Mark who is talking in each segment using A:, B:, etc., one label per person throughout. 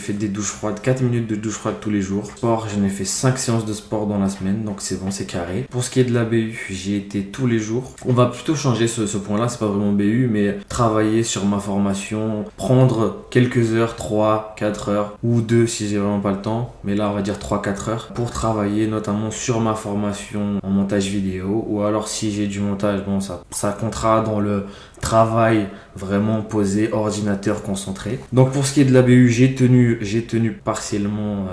A: fais des douches froides, 4 minutes de douche froide tous les jours. Sport, j'en ai fait 5 séances de sport dans la semaine, donc c'est bon, c'est carré. Pour ce qui est de la BU, j'y étais tous les jours. On va plutôt changer ce point-là, c'est pas vraiment BU, mais travailler sur ma formation, prendre quelques heures, 3, 4 heures, ou 2 si j'ai vraiment pas le temps, mais là on va dire 3-4 heures, pour travailler notamment sur ma formation en montage vidéo, ou alors si j'ai du montage, bon ça comptera dans le travail vraiment posé, ordinateur concentré. Donc pour ce qui est de la BU, j'ai tenu partiellement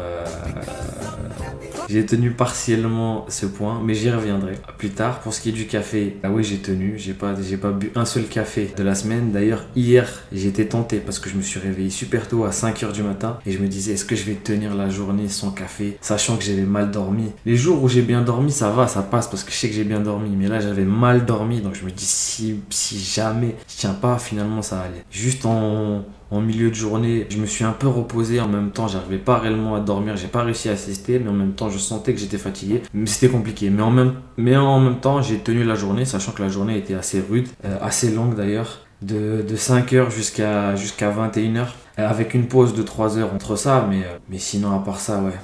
A: ce point, mais j'y reviendrai plus tard. Pour ce qui est du café, ah oui, j'ai tenu, j'ai pas bu un seul café de la semaine. D'ailleurs, hier, j'étais tenté parce que je me suis réveillé super tôt à 5h du matin et je me disais, est-ce que je vais tenir la journée sans café, sachant que j'avais mal dormi. Les jours où j'ai bien dormi, ça va, ça passe parce que je sais que j'ai bien dormi, mais là, j'avais mal dormi, donc je me dis, si jamais je tiens pas, finalement, ça allait. Juste en milieu de journée, je me suis un peu reposé. En même temps, j'arrivais pas réellement à dormir. J'ai pas réussi à assister, mais en même temps, je sentais que j'étais fatigué. Mais c'était compliqué. Mais en même temps, j'ai tenu la journée, sachant que la journée était assez rude, assez longue d'ailleurs, de 5h jusqu'à 21h, avec une pause de 3 heures entre ça. Mais sinon, à part ça, ouais.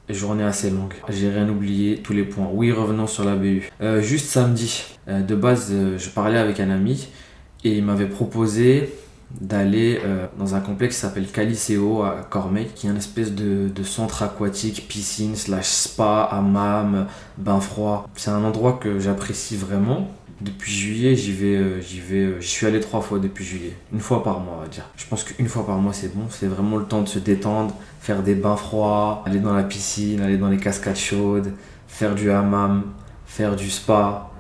A: Journée assez longue. J'ai rien oublié, tous les points. Oui, revenons sur la BU. Juste samedi, de base, je parlais avec un ami et il m'avait proposé d'aller dans un complexe qui s'appelle Caliceo à Cormeilles, qui est une espèce de centre aquatique, piscine, spa, hammam, bain froid. C'est un endroit que j'apprécie vraiment. Depuis juillet, j'y suis allé 3 fois depuis juillet. Une fois par mois, on va dire. Je pense qu'une fois par mois, c'est bon. C'est vraiment le temps de se détendre, faire des bains froids, aller dans la piscine, aller dans les cascades chaudes, faire du hammam, faire du spa.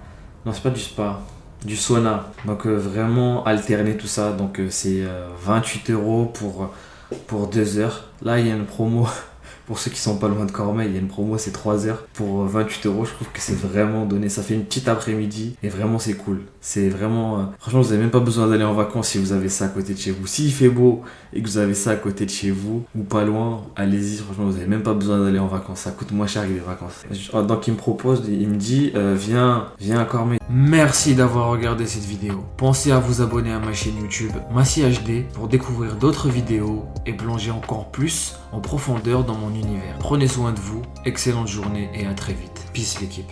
A: Non, c'est pas du spa. Du sauna. Donc vraiment alterner tout ça. Donc c'est 28 € pour 2 heures. Là, il y a une promo. Pour ceux qui sont pas loin de Cormeilles, il y a une promo, c'est 3 heures pour 28 €. Je trouve que c'est vraiment donné. Ça fait une petite après-midi et vraiment c'est cool. C'est vraiment. Franchement, vous n'avez même pas besoin d'aller en vacances si vous avez ça à côté de chez vous. S'il fait beau et que vous avez ça à côté de chez vous ou pas loin, allez-y. Franchement, vous n'avez même pas besoin d'aller en vacances. Ça coûte moins cher que les vacances. Donc il me propose, il me dit viens à Cormeilles. Merci d'avoir regardé cette vidéo. Pensez à vous abonner à ma chaîne YouTube Massi HD pour découvrir d'autres vidéos et plonger encore plus en profondeur dans mon univers. Prenez soin de vous, excellente journée et à très vite. Peace l'équipe.